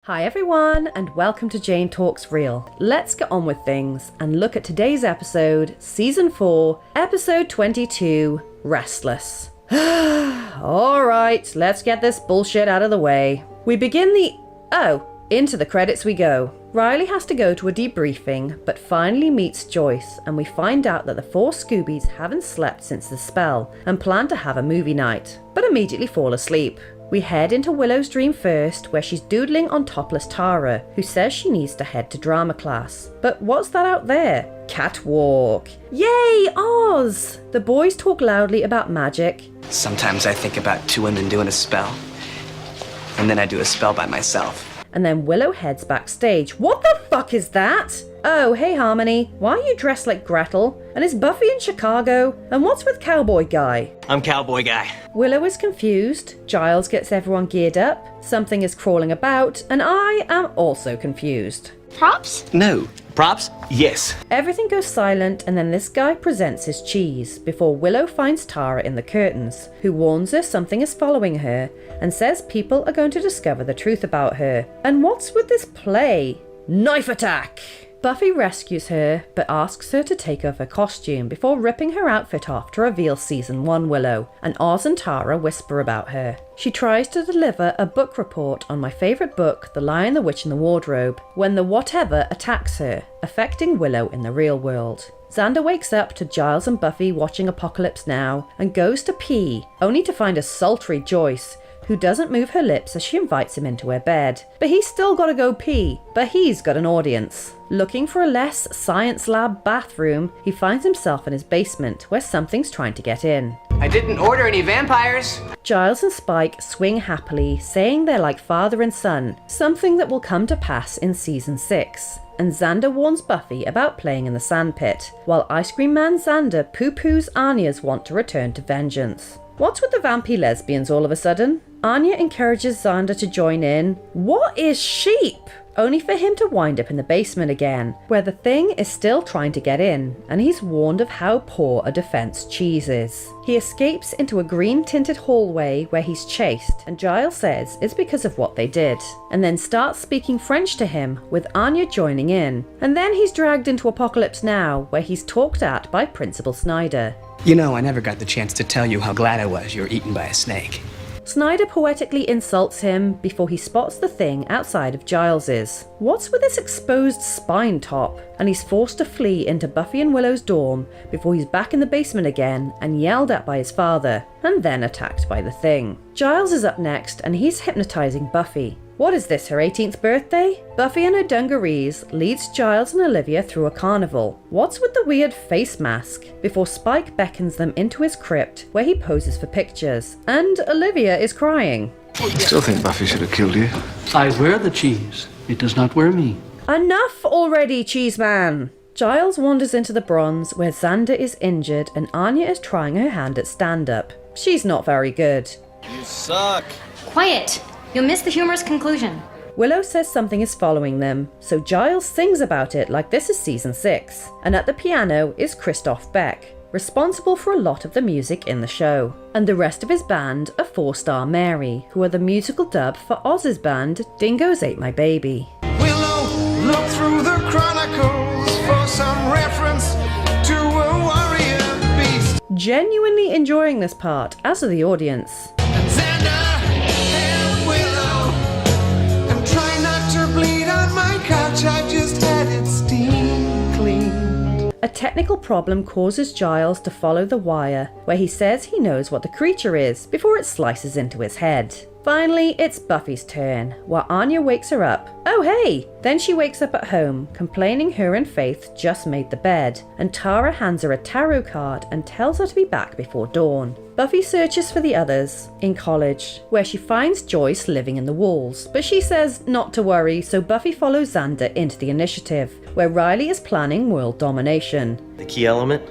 Hi everyone, and welcome to Jane Talks Real. Let's get on with things and look at today's episode, Season 4, Episode 22, Restless. Alright, let's get this bullshit out of the way. We begin into the credits we go. Riley has to go to a debriefing, but finally meets Joyce, and we find out that the four Scoobies haven't slept since the spell and plan to have a movie night, but immediately fall asleep. We head into Willow's dream first, where she's doodling on topless Tara, who says she needs to head to drama class. But what's that out there? Catwalk. Yay, Oz! The boys talk loudly about magic. Sometimes I think about two women doing a spell, and then I do a spell by myself. And then Willow heads backstage. What the fuck is that? Oh, hey Harmony, why are you dressed like Gretel? And is Buffy in Chicago? And what's with Cowboy Guy? I'm Cowboy Guy. Willow is confused, Giles gets everyone geared up, something is crawling about, and I am also confused. Props? No. Props? Yes. Everything goes silent, and then this guy presents his cheese before Willow finds Tara in the curtains, who warns her something is following her and says people are going to discover the truth about her. And what's with this play? Knife attack! Buffy rescues her, but asks her to take off her costume before ripping her outfit off to reveal Season 1 Willow, and Oz and Tara whisper about her. She tries to deliver a book report on my favourite book, The Lion, the Witch and the Wardrobe, when the whatever attacks her, affecting Willow in the real world. Xander wakes up to Giles and Buffy watching Apocalypse Now and goes to pee, only to find a sultry Joyce, who doesn't move her lips as she invites him into her bed. But he's still gotta go pee, but he's got an audience. Looking for a less science lab bathroom, he finds himself in his basement where something's trying to get in. I didn't order any vampires. Giles and Spike swing happily, saying they're like father and son, something that will come to pass in Season 6. And Xander warns Buffy about playing in the sandpit, while Ice Cream Man Xander poo-poos Anya's want to return to vengeance. What's with the vampy lesbians all of a sudden? Anya encourages Xander to join in. What is sheep? Only for him to wind up in the basement again, where the thing is still trying to get in, and he's warned of how poor a defense cheese is. He escapes into a green-tinted hallway where he's chased, and Giles says it's because of what they did, and then starts speaking French to him, with Anya joining in. And then he's dragged into Apocalypse Now, where he's talked at by Principal Snyder. You know, I never got the chance to tell you how glad I was you were eaten by a snake. Snyder poetically insults him before he spots the thing outside of Giles's. What's with this exposed spine top? And he's forced to flee into Buffy and Willow's dorm before he's back in the basement again and yelled at by his father, and then attacked by the thing. Giles is up next and he's hypnotizing Buffy. What is this, her 18th birthday? Buffy and her dungarees leads Giles and Olivia through a carnival. What's with the weird face mask? Before Spike beckons them into his crypt, where he poses for pictures, and Olivia is crying. I still think Buffy should have killed you. I wear the cheese. It does not wear me. Enough already, Cheeseman! Giles wanders into the bronze, where Xander is injured and Anya is trying her hand at stand-up. She's not very good. You suck. Quiet. You'll miss the humorous conclusion. Willow says something is following them, so Giles sings about it like this is Season 6. And at the piano is Christoph Beck, responsible for a lot of the music in the show. And the rest of his band are 4-Star Mary, who are the musical dub for Oz's band, Dingoes Ate My Baby. Willow, look through the chronicles for some reference to a warrior beast. Genuinely enjoying this part, as are the audience. And Xander and Willow. I'm trying not to bleed on my couch. I just had it steam cleaned. A technical problem causes Giles to follow the wire, where he says he knows what the creature is before it slices into his head. Finally, it's Buffy's turn, while Anya wakes her up. Oh hey! Then she wakes up at home, complaining her and Faith just made the bed, and Tara hands her a tarot card and tells her to be back before dawn. Buffy searches for the others in college, where she finds Joyce living in the walls, but she says not to worry, so Buffy follows Xander into the initiative, where Riley is planning world domination. The key element?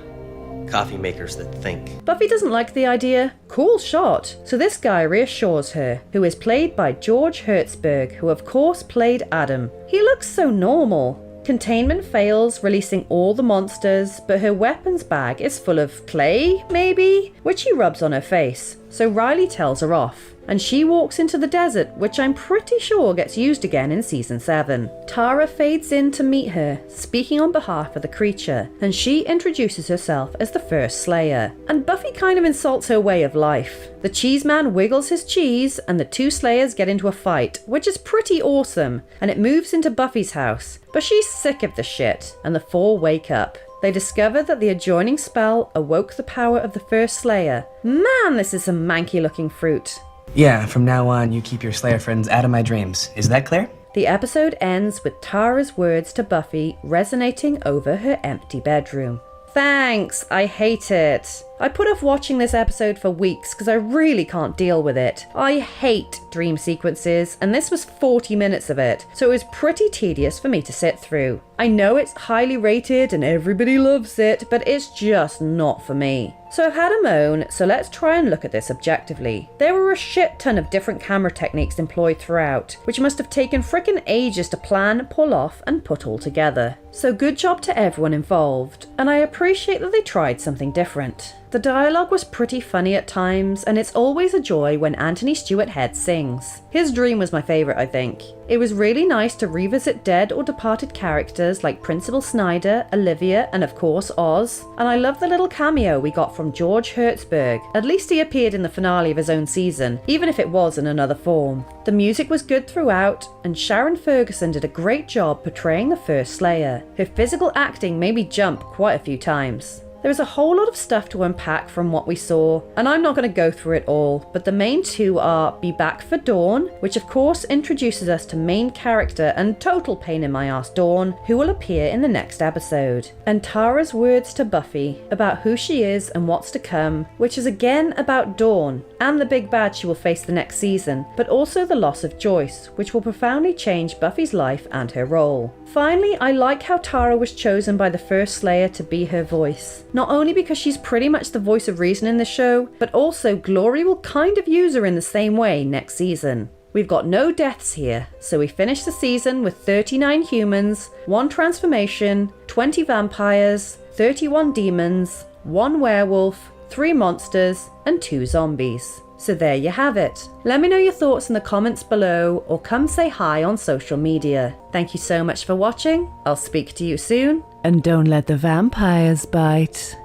Coffee makers that think. Buffy doesn't like the idea. Cool shot. So this guy reassures her, who is played by George Hertzberg, who of course played Adam. He looks so normal. Containment fails, releasing all the monsters, but her weapons bag is full of clay, maybe? Which she rubs on her face. so Riley tells her off, and she walks into the desert, which I'm pretty sure gets used again in season 7. Tara fades in to meet her, speaking on behalf of the creature, and she introduces herself as the first Slayer. And Buffy kind of insults her way of life. The cheese man wiggles his cheese, and the two Slayers get into a fight, which is pretty awesome, and it moves into Buffy's house. But she's sick of the shit, and the four wake up. They discover that the adjoining spell awoke the power of the first Slayer. Man, this is some manky looking fruit. Yeah, from now on, you keep your Slayer friends out of my dreams. Is that clear? The episode ends with Tara's words to Buffy resonating over her empty bedroom. Thanks, I hate it. I put off watching this episode for weeks because I really can't deal with it. I hate dream sequences, and this was 40 minutes of it, so it was pretty tedious for me to sit through. I know it's highly rated and everybody loves it, but it's just not for me. So I've had a moan, so let's try and look at this objectively. There were a shit ton of different camera techniques employed throughout, which must have taken frickin' ages to plan, pull off, and put all together. So good job to everyone involved, and I appreciate that they tried something different. The dialogue was pretty funny at times, and it's always a joy when Anthony Stewart Head sings. His dream was my favourite, I think. It was really nice to revisit dead or departed characters like Principal Snyder, Olivia, and of course Oz. And I love the little cameo we got from George Hertzberg. At least he appeared in the finale of his own season, even if it was in another form. The music was good throughout, and Sharon Ferguson did a great job portraying the first Slayer. Her physical acting made me jump quite a few times. There was a whole lot of stuff to unpack from what we saw, and I'm not going to go through it all, but the main two are Be Back for Dawn, which of course introduces us to main character and total pain in my ass Dawn, who will appear in the next episode, and Tara's words to Buffy about who she is and what's to come, which is again about Dawn and the big bad she will face the next season, but also the loss of Joyce, which will profoundly change Buffy's life and her role. Finally, I like how Tara was chosen by the first Slayer to be her voice. Not only because she's pretty much the voice of reason in the show, but also Glory will kind of use her in the same way next season. We've got no deaths here, so we finish the season with 39 humans, 1 transformation, 20 vampires, 31 demons, 1 werewolf, 3 monsters, and 2 zombies. So there you have it. Let me know your thoughts in the comments below, or come say hi on social media. Thank you so much for watching. I'll speak to you soon. And don't let the vampires bite.